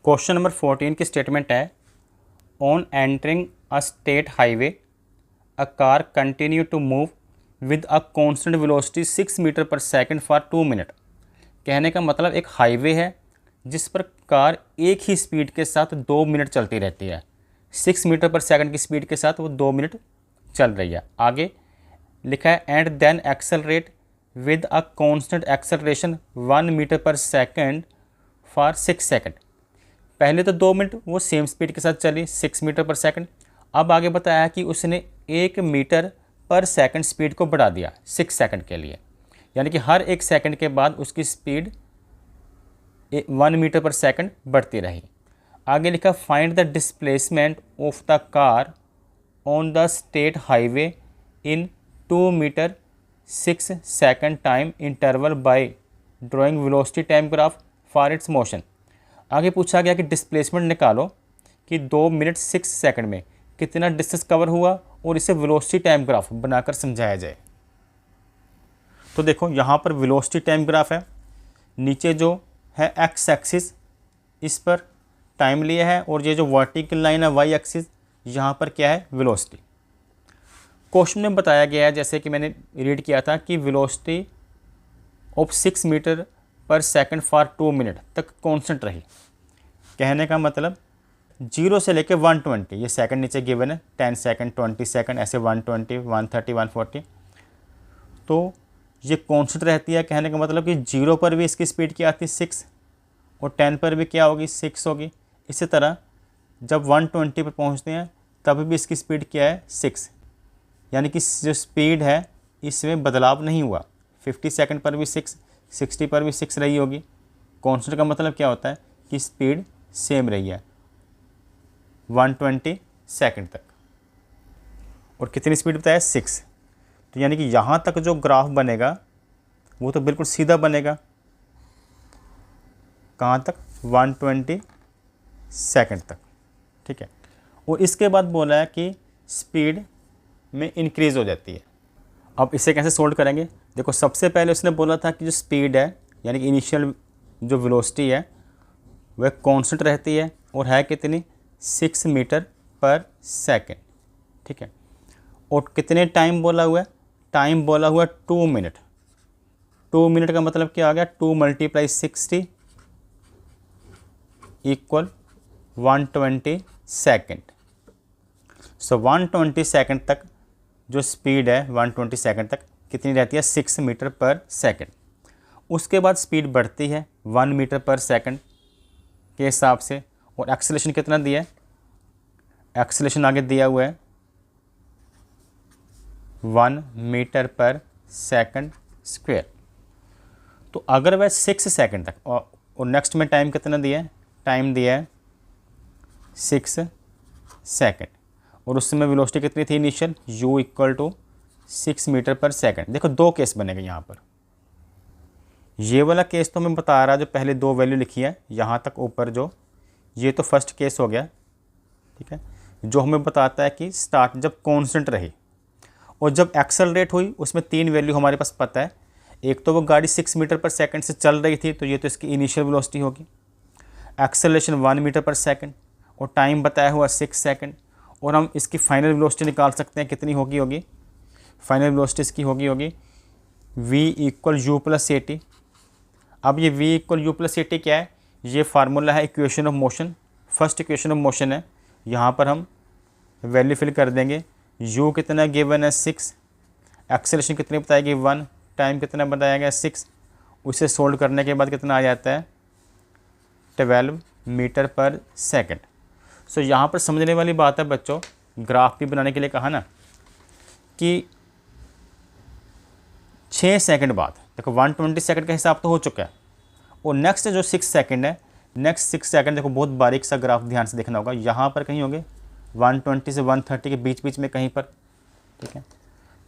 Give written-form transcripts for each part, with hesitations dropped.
Question number 14 की statement है, on entering a state highway a car continue to move with a constant velocity 6 metre per second for 2 minute. कहने का मतलब एक highway है जिस पर कार एक ही स्पीड के साथ 2 मिनट चलती रहती है। 6 मीटर पर सेकंड की स्पीड के साथ वो 2 मिनट चल रही है। आगे लिखा है, and then accelerate with a constant acceleration 1 metre per second for 6 second. पहले तो 2 मिनट वो सेम स्पीड के साथ चली 6 मीटर पर सेकंड। अब आगे बताया कि उसने 1 मीटर पर सेकंड स्पीड को बढ़ा दिया 6 सेकंड के लिए, यानी कि हर 1 सेकंड के बाद उसकी स्पीड 1 मीटर पर सेकंड बढ़ती रही। आगे लिखा, find the displacement of the car on the state highway in 2 metre 6 second time interval by drawing velocity time graph for its motion. आगे पूछा गया कि डिस्प्लेसमेंट निकालो कि 2 मिनट 6 सेकंड में कितना डिस्टेंस कवर हुआ और इसे वेलोसिटी टाइम ग्राफ बनाकर समझाया जाए। तो देखो यहाँ पर वेलोसिटी टाइम ग्राफ है, नीचे जो है एक्स एक्सिस इस पर टाइम लिया है और ये जो वर्टिकल लाइन है वाई एक्सिस, यहाँ पर क्या है वेलोसिटी। क्वेश्चन में बताया गया है, जैसे कि मैंने रीड किया था, कि velocity of 6 metre per second for 2 minute तक कांस्टेंट रही। कहने का मतलब 0 से लेकर 120, ये सेकंड नीचे गिवन है, 10 सेकंड 20 सेकंड ऐसे 120 130 140, तो ये कांस्टेंट रहती है। कहने का मतलब कि 0 पर भी इसकी स्पीड क्या आती है 6 और 10 पर भी क्या होगी 6 होगी। इसी तरह जब 120 पर पहुंचते हैं तब भी इसकी स्पीड क्या है 6, यानी कि जो स्पीड है इसमें बदलाव नहीं हुआ। 50 सेकंड पर भी 6, 60 पर भी 6 रही होगी। कांस्टेंट का मतलब क्या होता है कि स्पीड सेम रही है 120 सेकंड तक। और कितनी स्पीड बताया 6, तो यानी कि यहाँ तक जो ग्राफ बनेगा वो तो बिल्कुल सीधा बनेगा। कहाँ तक 120 सेकंड तक, ठीक है। और इसके बाद बोला है कि स्पीड में इंक्रीज़ हो जाती है। अब इसे कैसे सोल्व करेंगे, देखो सबसे पहले उसने बोला था कि जो स्पीड है यानी कि इनिशियल जो वेलोसिटी है वह कांस्टेंट रहती है और है कितनी 6 मीटर पर सेकंड, ठीक है। और कितने टाइम बोला हुआ है, टाइम बोला हुआ 2 मिनट। 2 मिनट का मतलब क्या आ गया, 2 × 60 इक्वल 120 सेकंड। सो 120 सेकंड तक जो स्पीड है 120 सेकंड तक कितनी रहती है 6 मीटर पर सेकंड। उसके बाद स्पीड बढ़ती है 1 मीटर पर सेकंड के हिसाब से। और एक्सेलरेशन कितना दिया है, एक्सेलरेशन आगे दिया हुआ है 1 मीटर पर सेकंड स्क्वायर। तो अगर वह 6 सेकंड तक और नेक्स्ट में टाइम कितना दिया है, टाइम दिया है 6 सेकंड और उस समय वेलोसिटी कितनी थी initial, u equal to 6 metre per second. देखो 2 केस बनेंगे यहाँ पर। ये वाला केस तो मैं बता रहा जो पहले 2 वैल्यू लिखी है यहाँ तक ऊपर, जो ये तो फर्स्ट केस हो गया, ठीक है, जो हमें बताता है कि स्टार्ट जब कांस्टेंट रही और जब एक्सेलरेट हुई उसमें 3 वैल्यू हमारे पास पता है। एक तो वो गाड़ी 6 मीटर पर सेकंड से चल रही थी तो ये तो इसकी इनिशियल वेलोसिटी होगी, एक्सेलरेशन 1 मीटर पर सेकंड और टाइम बताया हुआ 6 सेकंड। और हम इसकी फाइनल वेलोसिटी निकाल सकते हैं, कितनी होगी फाइनल वेलोसिटी इसकी होगी v equal you plus A T. अब ये v equal you plus A T क्या है, ये फार्मूला है equation of motion, first equation of motion है। यहाँ पर हम वैल्यू फिल कर देंगे, u कितना गिवन है 6, एक्सेलरेशन कितनी बताएगी 1, टाइम कितना बताया गया 6। उसे सोल्व करने के बाद कितना आ जाता है 12 मीटर पर सेकंड। सो यहाँ पर समझने वाली बात है बच्चों, ग्राफ भी बनाने के लिए कहा ना कि 6 सेकंड बाद, देखो 120 सेकंड का हिसाब तो हो चुका है और नेक्स्ट जो 6 सेकंड है, नेक्स्ट 6 सेकंड देखो बहुत बारीक सा ग्राफ ध्यान से देखना होगा। यहाँ पर कहीं होंगे 120 से 130 के बीच में कहीं पर, ठीक है।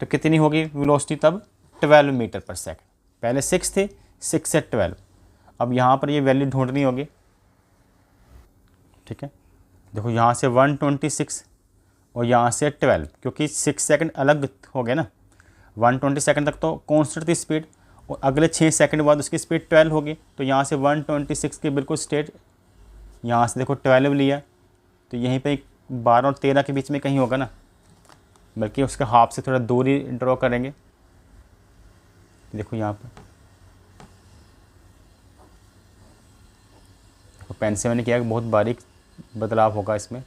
तो कितनी होगी वेलोसिटी तब 12 मीटर पर सेकंड। पहले 6 थी, 6 से 12। अब यहाँ पर ये वैल्यू ढूंढनी होगी, ठीक है। देखो यहाँ से 126 और यहाँ से 12, क्योंकि 6 सेकंड अलग हो गए ना। 120 सेकंड तक तो कांस्टेंट थी स्पीड और अगले 6 सेकंड बाद उसकी स्पीड 12 होगी। तो यहाँ से 126 की बिल्कुल स्ट्रेट यहाँ से देखो 12 लिया, तो यहीं पे 12 और 13 के बीच में कहीं होगा ना, बल्कि उसके हाफ से थोड़ा दूरी ड्रॉ करेंगे। देखो यहाँ पर देखो पेन से मैंने किया कि बहुत बारीक बदलाव होगा इसमें।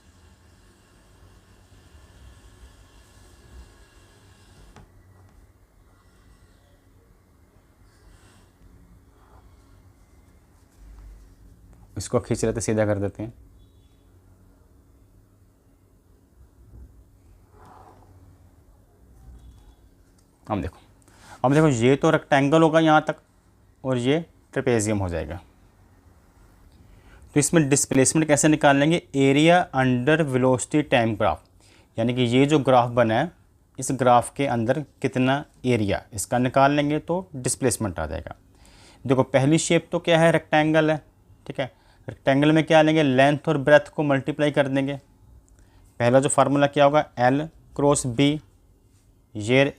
इसको खींच रहे थे, सीधा कर देते हैं। अब देखो ये तो रेक्टेंगल होगा यहाँ तक और ये ट्रेपेजियम हो जाएगा। तो इसमें डिस्प्लेसमेंट कैसे निकाल लेंगे, area under velocity time graph, यानी कि ये जो ग्राफ बना है इस ग्राफ के अंदर कितना एरिया इसका निकाल लेंगे तो डिस्प्लेसमेंट आ जाएगा। देखो पहली शेप तो क्या है, रेक्टेंगल है, ठीक है। रेक्टेंगल में क्या लेंगे, लेंथ और ब्रेथ को मल्टीप्लाई कर देंगे। पहला जो फार्मूला क्या होगा, L क्रॉस B, ये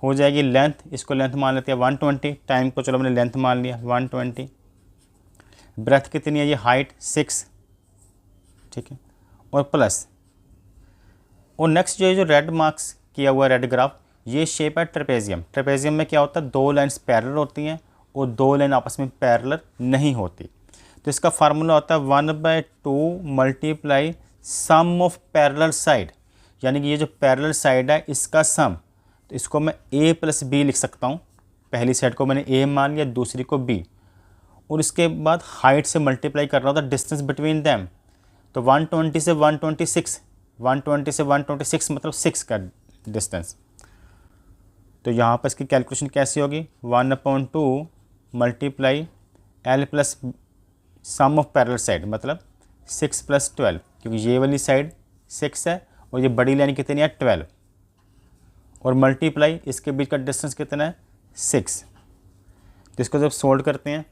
हो जाएगी लेंथ, इसको लेंथ मान लेते हैं 120, टाइम को चलो मैंने लेंथ मान लिया 120, ब्रेथ कितनी है, ये हाइट 6, ठीक है, और प्लस, और नेक्स्ट जो रेड मार्क्स किया हुआ रेड ग्राफ, ये शेप है ट्रेपेजियम। ट्रेपेजियम में क्या होता है, दो लाइन्स पैरेलल होती हैं और दो लाइन आपस में पैरेलल नहीं होती। तो इसका फार्मूला होता है 1/2 multiply sum of parallel side, यानी कि ये जो पैरेलल साइड है इसका सम। तो इसको मैं A + B लिख सकता हूँ, पहली साइड को मैंने A मान लिया, दूसरी को B, और इसके बाद हाइट से मल्टीप्लाई कर रहा होता डिस्टेंस बिटवीन दैम। तो 120 से 126, 120 से 126 मतलब 6 का डिस्टेंस। तो यहाँ पर इसकी कैलकुलेशन कैसी होगी, 1/2 multiply L plus sum of parallel side, मतलब 6 + 12, क्योंकि ये वाली साइड 6 है और ये बड़ी लाइन कितनी है 12, और मल्टीप्लाई इसके बीच का डिस्टेंस कितना है 6। तो इसको जब सोल्व करते हैं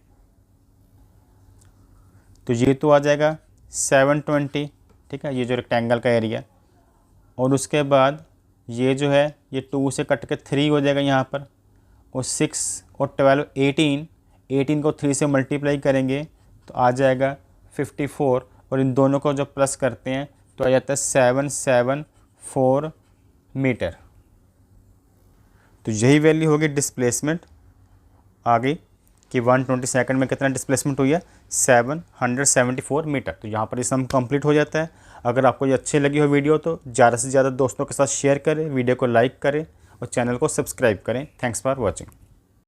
तो ये तो आ जाएगा 720, ठीक है, ये जो रेक्टेंगल का एरिया, और उसके बाद ये जो है ये 2 से कट के 3 हो जाएगा यहाँ पर, और 6 और 12 18 को 3 से मल्टीप्लाई करेंगे तो आ जाएगा 54, और इन दोनों को जब प्लस करते हैं तो आ जाता है 774 मीटर। तो यही वैल्यू होगी डिस्प्लेसमेंट आ गई कि 120 सेकंड में कितना डिस्प्लेसमेंट हुई है, 774 मीटर। तो यहाँ पर ये सम कंप्लीट हो जाता है। अगर आपको ये अच्छी लगी हो वीडियो तो ज़्यादा से ज़्यादा दोस्तों के साथ शेयर करें, वीडियो को लाइक करें और चैनल को सब्सक्राइब करें। Thanks for watching.